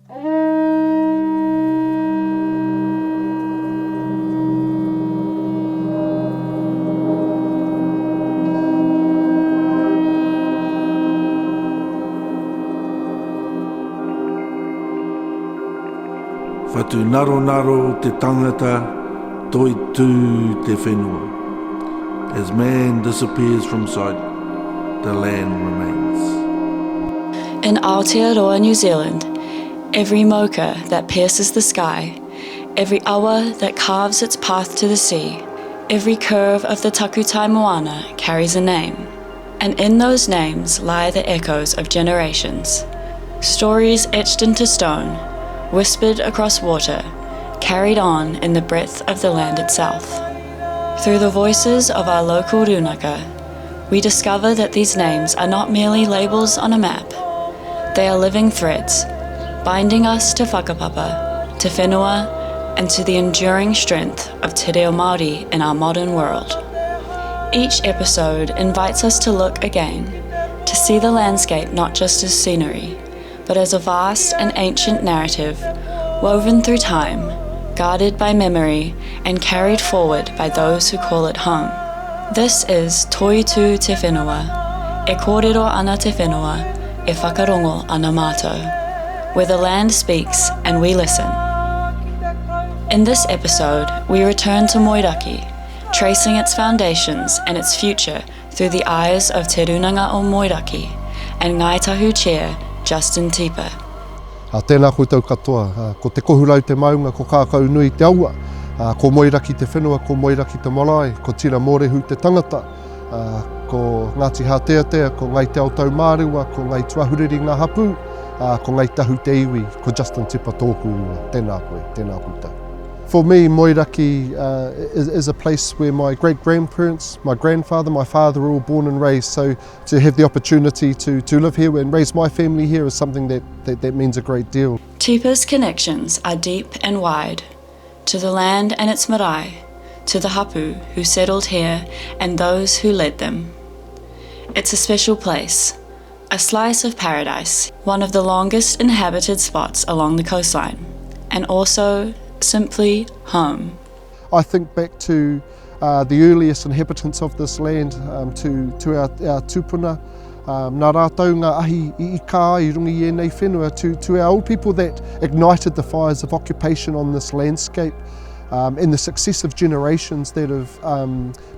Whatu naro naro te tangata, Toitū te whenua. As man disappears from sight, the land remains. In Aotearoa, New Zealand, every moka that pierces the sky, every awa that carves its path to the sea, every curve of the takutai moana carries a name. And in those names lie the echoes of generations. Stories etched into stone, whispered across water, carried on in the breadth of the land itself. Through the voices of our local runaka, we discover that these names are not merely labels on a map. They are living threads, binding us to whakapapa, to whenua, and to the enduring strength of te reo Māori in our modern world. Each episode invites us to look again, to see the landscape not just as scenery, but as a vast and ancient narrative, woven through time, guarded by memory, and carried forward by those who call it home. This is Toitū te whenua, e kōrero ana te whenua, e whakarongo ana mātou, where the land speaks and we listen. In this episode, we return to Moeraki, tracing its foundations and its future through the eyes of Te Runanga o Moeraki and Ngaitahu Chair Justin Tipa. Tēnā koutou katoa, ko te kohurau te maunga, ko kākau nui te aua, ko Moeraki te whenua, ko Moeraki te marae, ko tira mōrehu te tangata, ko Ngāti Hāteatea, ko ngai te autau mārua, ko ngai tuahuriri ngā hapu, ko ngai tahu te iwi, ko Justin Tipa tōku ingoa. Tēnā koe, tēnā koutou. For me, Moeraki is a place where my great-grandparents, my grandfather, my father were all born and raised, so to have the opportunity to live here and raise my family here is something that means a great deal. Tipa's connections are deep and wide, to the land and its marae, to the hapu who settled here and those who led them. It's a special place, a slice of paradise, one of the longest inhabited spots along the coastline, and also simply home. I think back to the earliest inhabitants of this land, to our tupuna, nā rātou ngā ahi I kā I rungi I nei whenua, to our old people that ignited the fires of occupation on this landscape, and the successive generations that have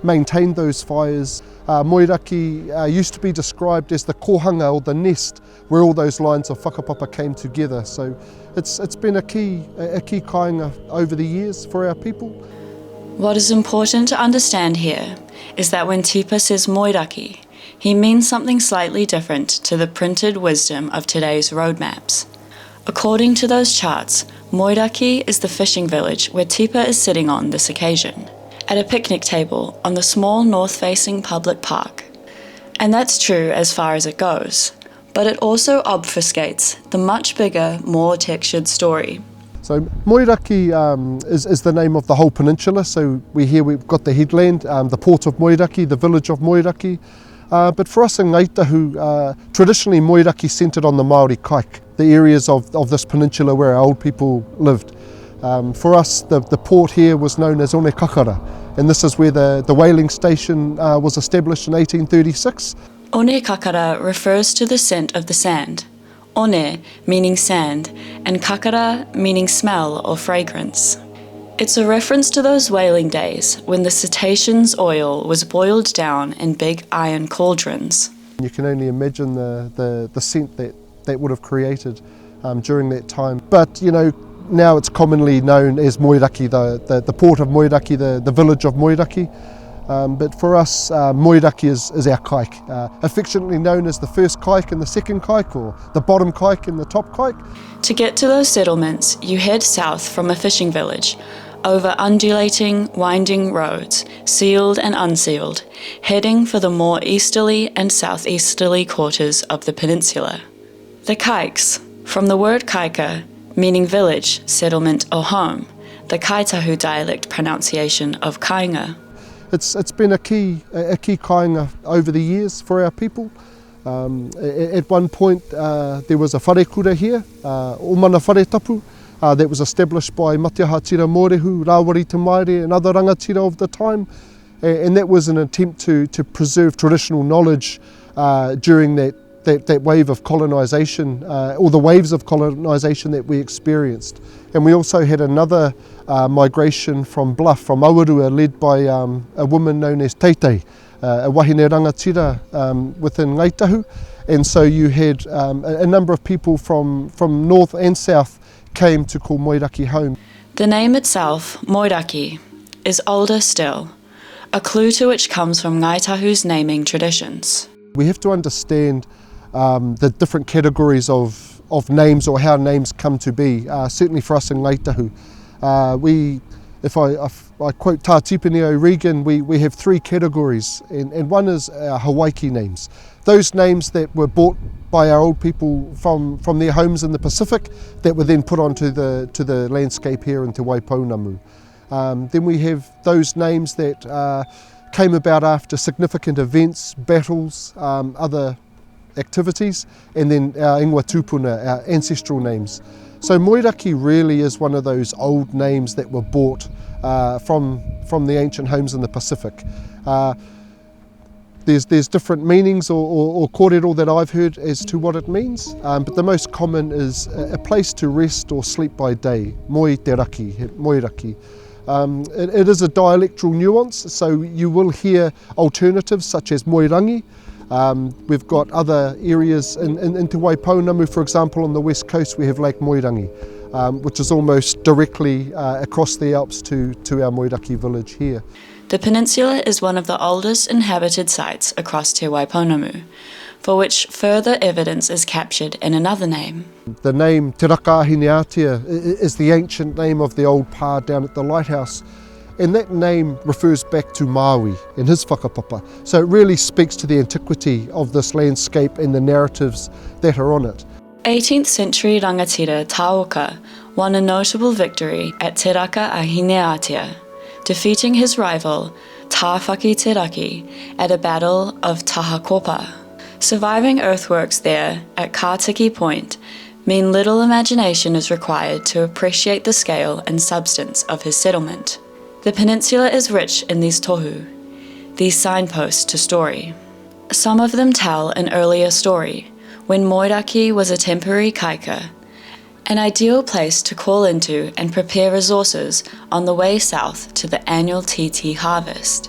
maintained those fires. Moeraki used to be described as the kohanga or the nest where all those lines of whakapapa came together. So it's been a key kāinga over the years for our people. What is important to understand here is that when Tipa says Moeraki, he means something slightly different to the printed wisdom of today's roadmaps. According to those charts, Moeraki is the fishing village where Tipa is sitting on this occasion, at a picnic table on the small north-facing public park. And that's true as far as it goes, but it also obfuscates the much bigger, more textured story. So Moeraki is the name of the whole peninsula, so we've got the headland, the port of Moeraki, the village of Moeraki, but for us in Ngaitahu, traditionally Moeraki centred on the Māori kaik, the areas of this peninsula where our old people lived. For us, the port here was known as One Kakara, and this is where the whaling station was established in 1836. One Kakara refers to the scent of the sand. One meaning sand, and kakara meaning smell or fragrance. It's a reference to those whaling days when the cetacean's oil was boiled down in big iron cauldrons. You can only imagine the scent that would have created during that time. But you know, now it's commonly known as Moeraki, the port of Moeraki, the village of Moeraki. But for us, Moeraki is our kaik, affectionately known as the first kaik and the second kaik, or the bottom kaik and the top kaik. To get to those settlements, you head south from a fishing village, over undulating, winding roads, sealed and unsealed, heading for the more easterly and southeasterly quarters of the peninsula. The kaiks, from the word kaika, meaning village, settlement or home, the Kaitahu dialect pronunciation of kainga. It's been a key kāinga over the years for our people. At one point there was a wharekura here, Omana Wharetapu, that was established by Matiaha Tira Morehu, Rawari Te Maire and other rangatira of the time, and that was an attempt to preserve traditional knowledge during that wave of colonisation, or the waves of colonisation that we experienced. And we also had another migration from Bluff, from Awarua, led by a woman known as Teitei, a wahine rangatira within Ngaitahu. And so you had a number of people from north and south came to call Moeraki home. The name itself, Moeraki, is older still, a clue to which comes from Ngaitahu's naming traditions. We have to understand the different categories of names, or how names come to be. Certainly for us in Ngaitahu, if I quote Tā Tipene O'Regan, we have three categories, and one is our Hawaii names. Those names that were brought by our old people from their homes in the Pacific, that were then put onto the landscape here in Te Waipounamu. Then we have those names that came about after significant events, battles, other activities, and then our ingoa tūpuna, our ancestral names. So Moeraki really is one of those old names that were brought from the ancient homes in the Pacific. There's different meanings or kōrero that I've heard as to what it means, but the most common is a place to rest or sleep by day, moi te raki, Moeraki. It is a dialectal nuance, so you will hear alternatives such as Moerangi. We've got other areas in Te Waipounamu, for example, on the west coast we have Lake Moerangi, which is almost directly across the Alps to our Moeraki village here. The peninsula is one of the oldest inhabited sites across Te Waipounamu, for which further evidence is captured in another name. The name Te Rakahineatia is the ancient name of the old pa down at the lighthouse, and that name refers back to Maui in his whakapapa. So it really speaks to the antiquity of this landscape and the narratives that are on it. 18th century rangatira Taoka won a notable victory at Te Rakahineatia, defeating his rival Tāwhaki Te Raki at a battle of Tahakopa. Surviving earthworks there at Kātiki Point mean little imagination is required to appreciate the scale and substance of his settlement. The peninsula is rich in these tohu, these signposts to story. Some of them tell an earlier story, when Moeraki was a temporary kaika, an ideal place to call into and prepare resources on the way south to the annual TT harvest.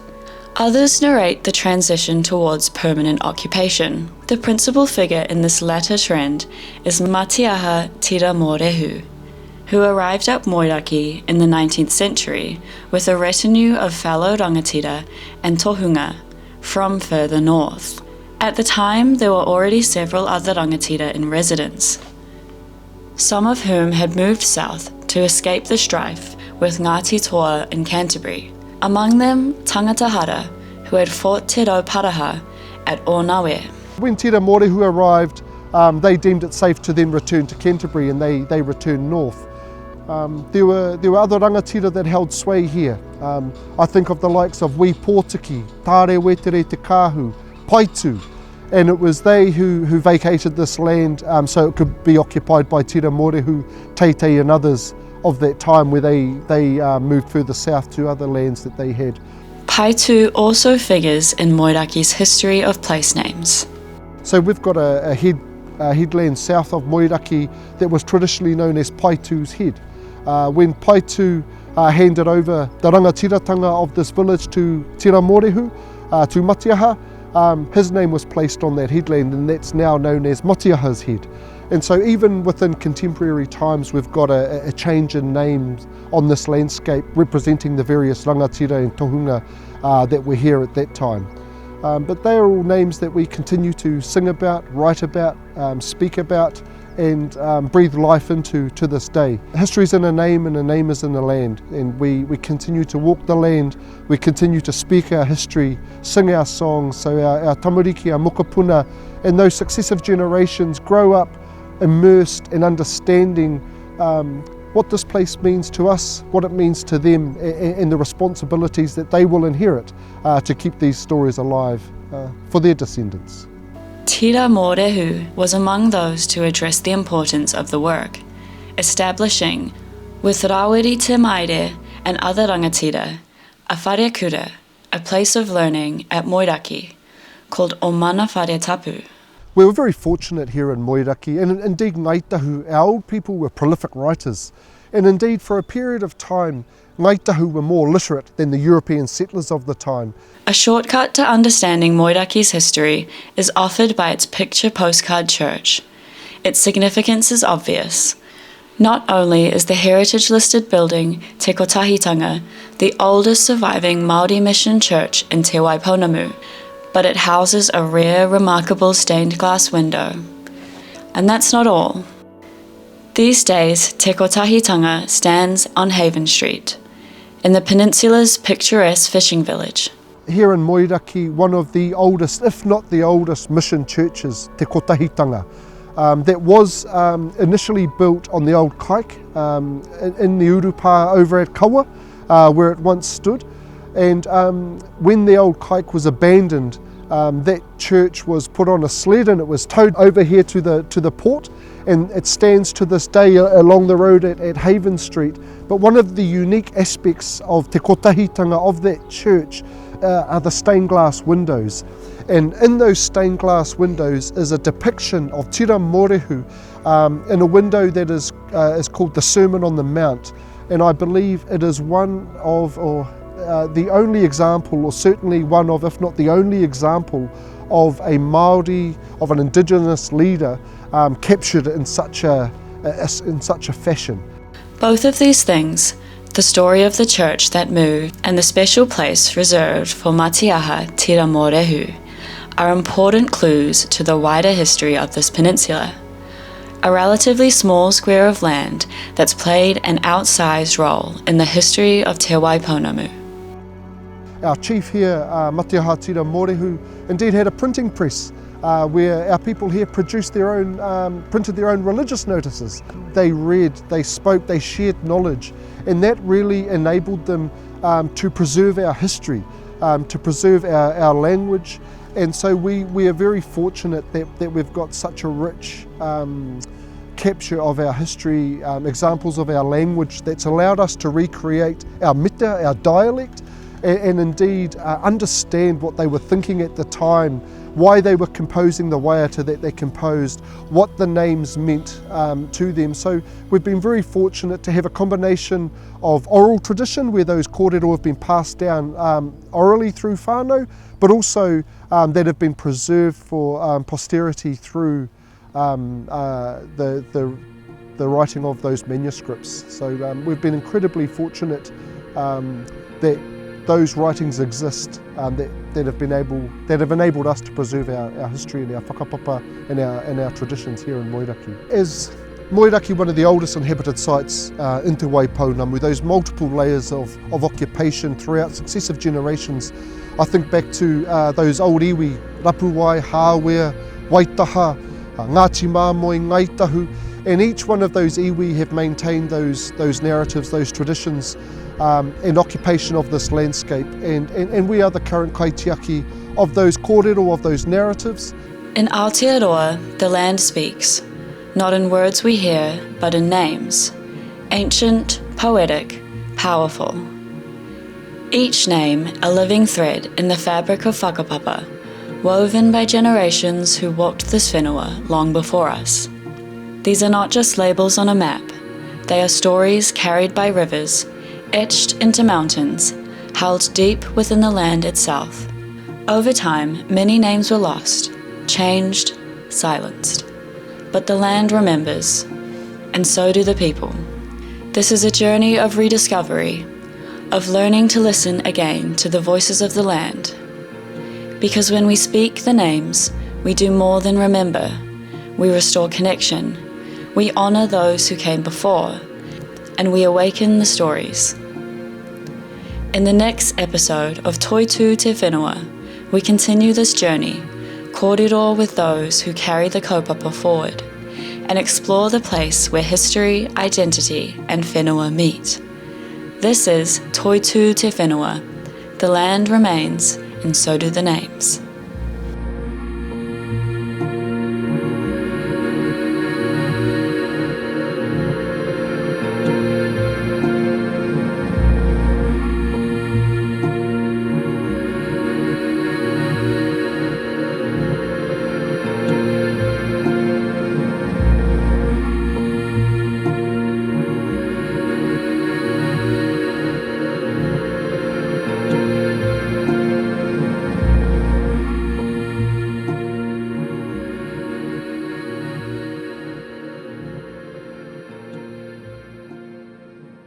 Others narrate the transition towards permanent occupation. The principal figure in this latter trend is Matiaha Tira Morehu, who arrived at Moeraki in the 19th century with a retinue of fellow rangatira and tohunga from further north. At the time, there were already several other rangatira in residence, some of whom had moved south to escape the strife with Ngāti Toa in Canterbury. Among them, Tangata Hara, who had fought Te Rauparaha at Onawe. When Tira Morehu arrived, they deemed it safe to then return to Canterbury, and they returned north. There were other rangatira that held sway here. I think of the likes of Wī Pōtiki, Tāre Wetere Te Kāhu, Paitū, and it was they who vacated this land so it could be occupied by Tira Morehu, Teitei and others of that time, where they moved further south to other lands that they had. Paitū also figures in Moeraki's history of place names. So we've got a headland south of Moeraki that was traditionally known as Paitū's Head. When Paitū handed over the rangatiratanga of this village to Tira Morehu, to Matiaha, his name was placed on that headland, and that's now known as Matiaha's Head. And so even within contemporary times, we've got a change in names on this landscape representing the various rangatira and tohunga that were here at that time. But they are all names that we continue to sing about, write about, speak about, and breathe life into to this day. History's in a name, and a name is in the land, and we continue to walk the land, we continue to speak our history, sing our songs, so our tamariki, our mokopuna, and those successive generations grow up immersed in understanding what this place means to us, what it means to them, and the responsibilities that they will inherit to keep these stories alive for their descendants. Tira Mōrehu was among those to address the importance of the work, establishing, with Rawiri Te Maire and other rangatira, a wharekura, a place of learning at Moeraki, called O Mana Whare Tapu. We were very fortunate here in Moeraki, and indeed Ngaitahu, our old people were prolific writers, and indeed for a period of time Ngaitahu were more literate than the European settlers of the time. A shortcut to understanding Moeraki's history is offered by its picture postcard church. Its significance is obvious. Not only is the heritage-listed building Te Kotahitanga the oldest surviving Māori mission church in Te Waipounamu, but it houses a rare, remarkable stained glass window. And that's not all. These days, Te Kotahitanga stands on Haven Street, in the peninsula's picturesque fishing village. Here in Moeraki, one of the oldest, if not the oldest, mission churches, Te Kotahitanga, that was initially built on the old kaik in the Urupa over at Kawa, where it once stood. And when the old kaik was abandoned, that church was put on a sled and it was towed over here to the port, and it stands to this day along the road at Haven Street. But one of the unique aspects of Te Kotahitanga of that church are the stained glass windows. And in those stained glass windows is a depiction of Tira Mōrehu in a window that is called the Sermon on the Mount. And I believe it is one of, the only example, or certainly one of, if not the only example, of a Māori, of an Indigenous leader captured in such a fashion. Both of these things, the story of the church that moved and the special place reserved for Matiaha Tira Mōrehu, are important clues to the wider history of this peninsula. A relatively small square of land that's played an outsized role in the history of Te Waipounamu. Our chief here, Matiaha Tira Mōrehu, indeed had a printing press where our people here produced their own, printed their own religious notices. They read, they spoke, they shared knowledge, and that really enabled them to preserve our history, to preserve our language. And so we are very fortunate that we've got such a rich capture of our history, examples of our language that's allowed us to recreate our mita, our dialect, and indeed understand what they were thinking at the time, why they were composing the waiata that they composed, what the names meant to them. So we've been very fortunate to have a combination of oral tradition where those kōrero have been passed down orally through whānau, but also that have been preserved for posterity through the writing of those manuscripts. So we've been incredibly fortunate that those writings exist that have enabled us to preserve our history and our whakapapa and our traditions here in Moeraki. As Moeraki, one of the oldest inhabited sites in Te Waipounamu, those multiple layers of occupation throughout successive generations, I think back to those old iwi, Rapuwai, Hāwea, Waitaha, Ngāti Māmoe, Ngaitahu, and each one of those iwi have maintained those narratives, those traditions, and occupation of this landscape, and we are the current kaitiaki of those kōrero, of those narratives. In Aotearoa, the land speaks, not in words we hear, but in names, ancient, poetic, powerful. Each name a living thread in the fabric of whakapapa, woven by generations who walked this whenua long before us. These are not just labels on a map, they are stories carried by rivers, etched into mountains, held deep within the land itself. Over time, many names were lost, changed, silenced. But the land remembers, and so do the people. This is a journey of rediscovery, of learning to listen again to the voices of the land. Because when we speak the names, we do more than remember. We restore connection, we honour those who came before, and we awaken the stories. In the next episode of Toitū Te Whenua, we continue this journey, kōrero with those who carry the kaupapa forward, and explore the place where history, identity, and whenua meet. This is Toitū Te Whenua. The land remains, and so do the names.